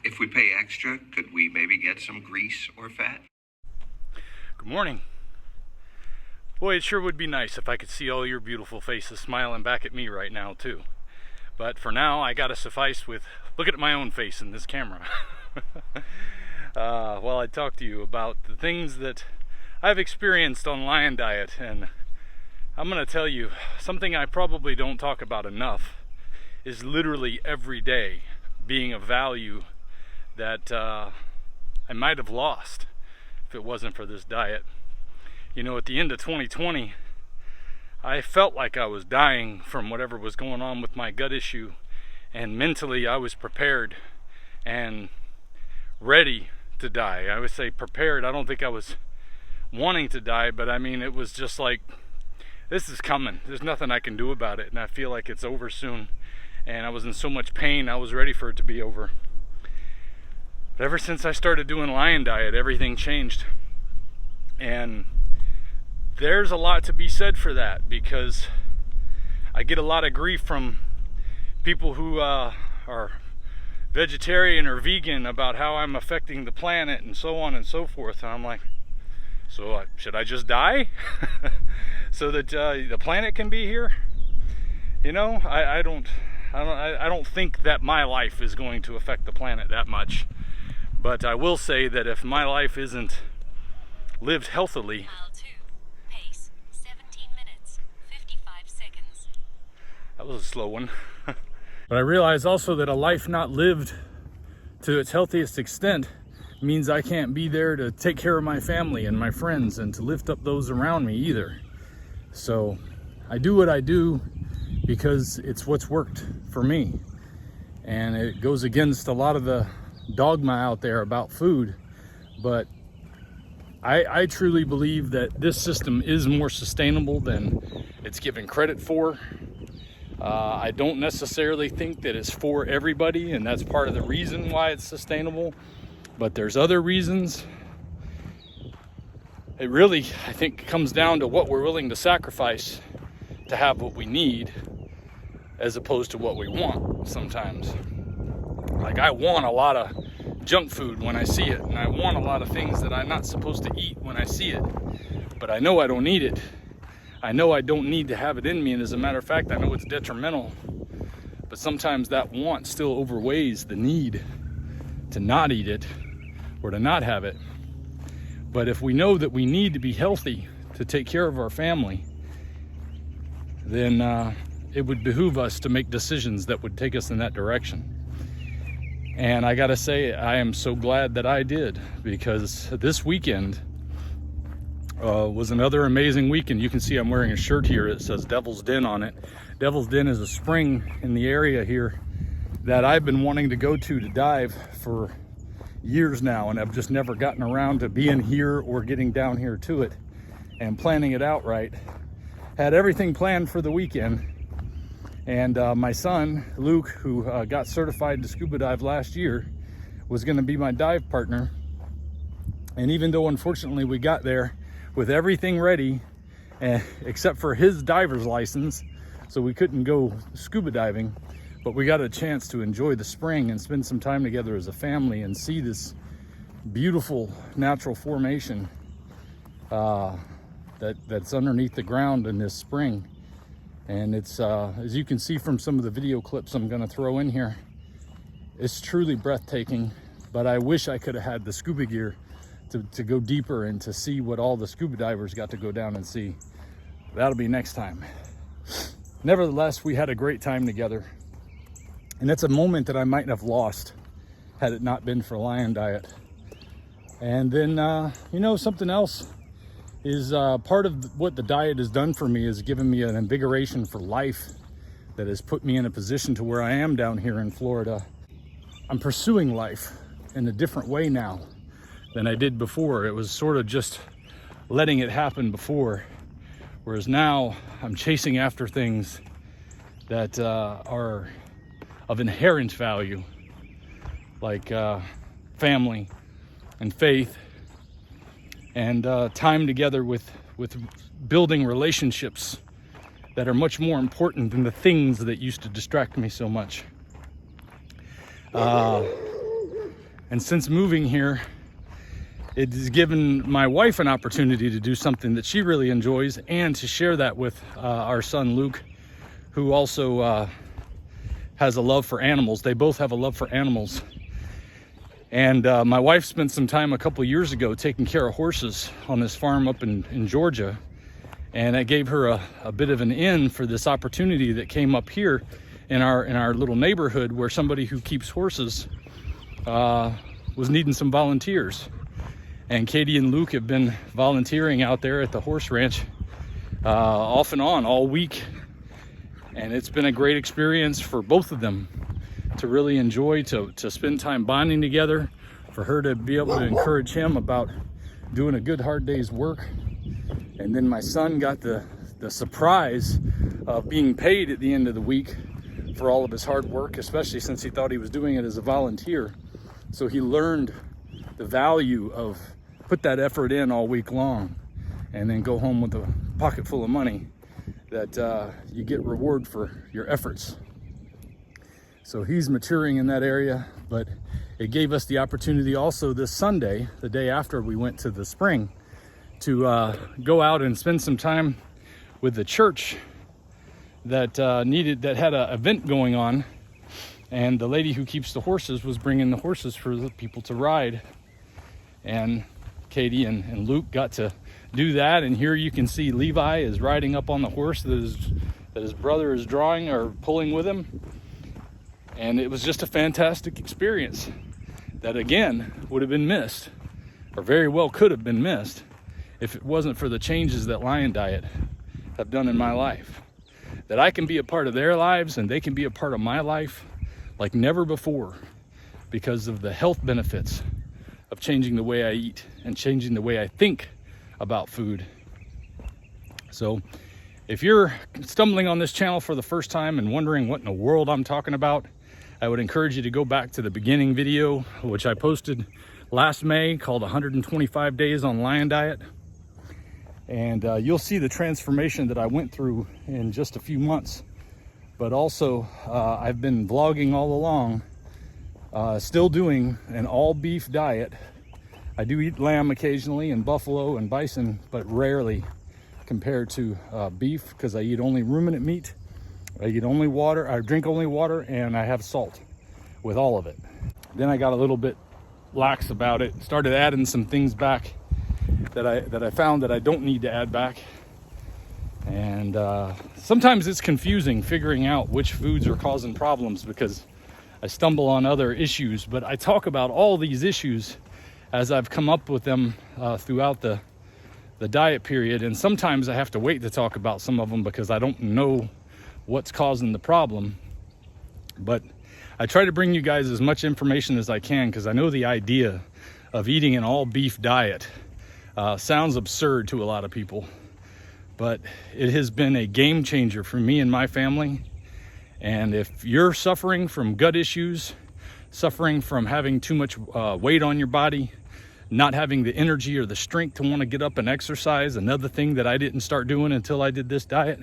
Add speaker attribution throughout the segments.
Speaker 1: If we pay extra, could we maybe get some grease or fat?
Speaker 2: Good morning. Boy, it sure would be nice if I could see all your beautiful faces smiling back at me right now too. But for now, I gotta suffice with looking at my own face in this camera. While I talk to you about the things that I've experienced on Lion Diet, and I'm gonna tell you something I probably don't talk about enough is literally every day being a value that I might have lost if it wasn't for this diet. You know, at the end of 2020, I felt like I was dying from whatever was going on with my gut issue, and mentally I was prepared and ready to die. I would say prepared. I don't think I was wanting to die, but I mean, it was just like, this is coming. There's nothing I can do about it, and I feel like it's over soon. And I was in so much pain, I was ready for it to be over. But ever since I started doing Lion Diet, everything changed. And there's a lot to be said for that, because I get a lot of grief from people who are vegetarian or vegan about how I'm affecting the planet and so on and so forth. And I'm like, so should I just die so that the planet can be here? You know, I don't think that my life is going to affect the planet that much. But I will say that if my life isn't lived healthily, pace 17 minutes 55 seconds. That was a slow one. But I realize also that a life not lived to its healthiest extent means I can't be there to take care of my family and my friends and to lift up those around me either. So I do what I do because it's what's worked for me. And it goes against a lot of the dogma out there about food, but I truly believe that this system is more sustainable than it's given credit for. I don't necessarily think that it's for everybody, and that's part of the reason why it's sustainable, but there's other reasons. It really, I think, comes down to what we're willing to sacrifice to have what we need, as opposed to what we want sometimes. Like, I want a lot of junk food when I see it, and I want a lot of things that I'm not supposed to eat when I see it, but I know I don't need it. I know I don't need to have it in me, and as a matter of fact, I know it's detrimental, but sometimes that want still overweighs the need to not eat it or to not have it. But if we know that we need to be healthy to take care of our family, then it would behoove us to make decisions that would take us in that direction. And I gotta say, I am so glad that I did, because this weekend was another amazing weekend. You can see I'm wearing a shirt here that says Devil's Den on it. Devil's Den is a spring in the area here that I've been wanting to go to dive for years now, and I've just never gotten around to being here or getting down here to it and planning it out right. Had everything planned for the weekend. And my son, Luke, who got certified to scuba dive last year, was going to be my dive partner. And even though, unfortunately, we got there with everything ready, except for his diver's license, so we couldn't go scuba diving, but we got a chance to enjoy the spring and spend some time together as a family and see this beautiful natural formation that's underneath the ground in this spring. And it's, as you can see from some of the video clips I'm gonna throw in here, it's truly breathtaking, but I wish I could have had the scuba gear to go deeper and to see what all the scuba divers got to go down and see. That'll be next time. Nevertheless, we had a great time together. And that's a moment that I might have lost had it not been for Lion Diet. And then, you know, something else is part of what the diet has done for me is given me an invigoration for life that has put me in a position to where I am down here in Florida. I'm pursuing life in a different way now than I did before. It was sort of just letting it happen before, whereas now I'm chasing after things that are of inherent value, like family and faith, and time together with building relationships that are much more important than the things that used to distract me so much. And since moving here, it has given my wife an opportunity to do something that she really enjoys and to share that with our son Luke, who also has a love for animals. They both have a love for animals. And my wife spent some time a couple years ago taking care of horses on this farm up in Georgia. And it gave her a bit of an in for this opportunity that came up here in our little neighborhood, where somebody who keeps horses was needing some volunteers. And Katie and Luke have been volunteering out there at the horse ranch off and on all week. And it's been a great experience for both of them to really enjoy, to spend time bonding together, for her to be able to encourage him about doing a good hard day's work. And then my son got the surprise of being paid at the end of the week for all of his hard work, especially since he thought he was doing it as a volunteer. So he learned the value of put that effort in all week long and then go home with a pocket full of money that you get reward for your efforts. So he's maturing in that area, but it gave us the opportunity also this Sunday, the day after we went to the spring, to go out and spend some time with the church that had an event going on, and the lady who keeps the horses was bringing the horses for the people to ride. And Katie and Luke got to do that, and here you can see Levi is riding up on the horse that his brother is drawing or pulling with him. And it was just a fantastic experience that, again, would have been missed, or very well could have been missed, if it wasn't for the changes that Lion Diet have done in my life. That I can be a part of their lives and they can be a part of my life like never before, because of the health benefits of changing the way I eat and changing the way I think about food. So if you're stumbling on this channel for the first time and wondering what in the world I'm talking about, I would encourage you to go back to the beginning video, which I posted last May, called 125 Days on Lion Diet. And you'll see the transformation that I went through in just a few months. But also, I've been vlogging all along, still doing an all beef diet. I do eat lamb occasionally and buffalo and bison, but rarely compared to beef, because I eat only ruminant meat. I eat only water, I drink only water, and I have salt with all of it. Then I got a little bit lax about it, started adding some things back that I found that I don't need to add back. And sometimes it's confusing figuring out which foods are causing problems, because I stumble on other issues. But I talk about all these issues as I've come up with them throughout the diet period. And sometimes I have to wait to talk about some of them because I don't know what's causing the problem. But I try to bring you guys as much information as I can, because I know the idea of eating an all beef diet sounds absurd to a lot of people, but it has been a game changer for me and my family. And if you're suffering from gut issues, suffering from having too much weight on your body, not having the energy or the strength to want to get up and exercise, another thing that I didn't start doing until I did this diet,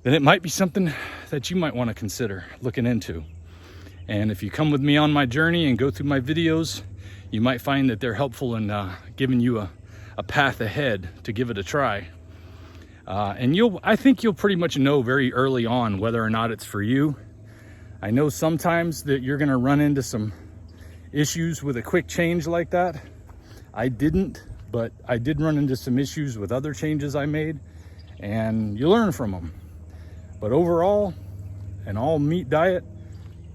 Speaker 2: then it might be something that you might want to consider looking into. And if you come with me on my journey and go through my videos, you might find that they're helpful in giving you a path ahead to give it a try. And I think you'll pretty much know very early on whether or not it's for you. I know sometimes that you're gonna run into some issues with a quick change like that. I didn't, but I did run into some issues with other changes I made, and you learn from them. But overall, an all meat diet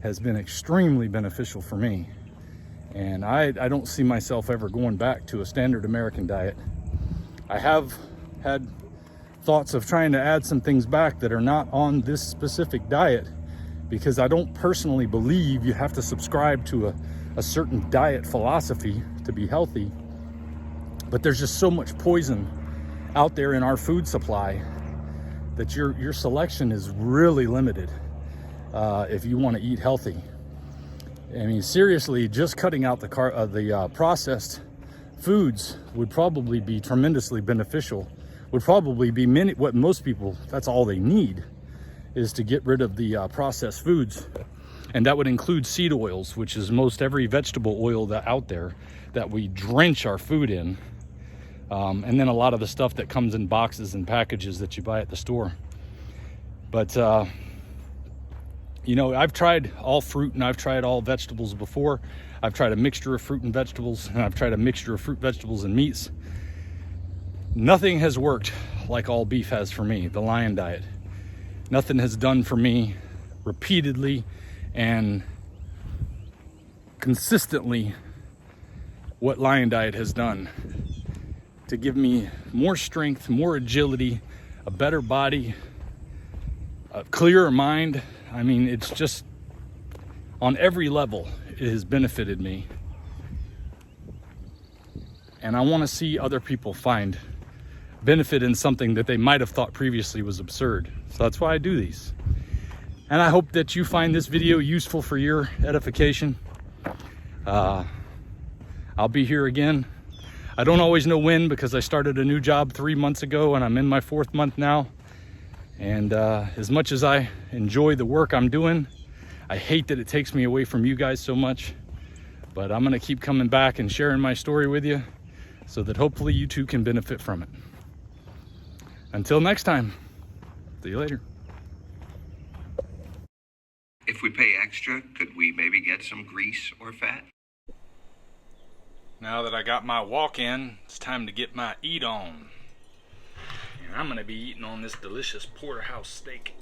Speaker 2: has been extremely beneficial for me. And I don't see myself ever going back to a standard American diet. I have had thoughts of trying to add some things back that are not on this specific diet, because I don't personally believe you have to subscribe to a certain diet philosophy to be healthy. But there's just so much poison out there in our food supply that your selection is really limited if you want to eat healthy. I mean, seriously, just cutting out the processed foods would probably be tremendously beneficial. Would probably be what most people, that's all they need, is to get rid of the processed foods. And that would include seed oils, which is most every vegetable oil that out there that we drench our food in. And then a lot of the stuff that comes in boxes and packages that you buy at the store. But, you know, I've tried all fruit and I've tried all vegetables before. I've tried a mixture of fruit and vegetables, and I've tried a mixture of fruit, vegetables, and meats. Nothing has worked like all beef has for me, the Lion diet. Nothing has done for me repeatedly and consistently what Lion diet has done to give me more strength, more agility, a better body, a clearer mind. I mean, it's just on every level, it has benefited me. And I want to see other people find benefit in something that they might have thought previously was absurd. So that's why I do these. And I hope that you find this video useful for your edification. I'll be here again. I don't always know when, because I started a new job 3 months ago and I'm in my 4th month now. And as much as I enjoy the work I'm doing, I hate that it takes me away from you guys so much. But I'm gonna keep coming back and sharing my story with you so that hopefully you too can benefit from it. Until next time, see you later.
Speaker 1: If we pay extra, could we maybe get some grease or fat?
Speaker 2: Now that I got my walk in, it's time to get my eat on. And I'm gonna be eating on this delicious porterhouse steak.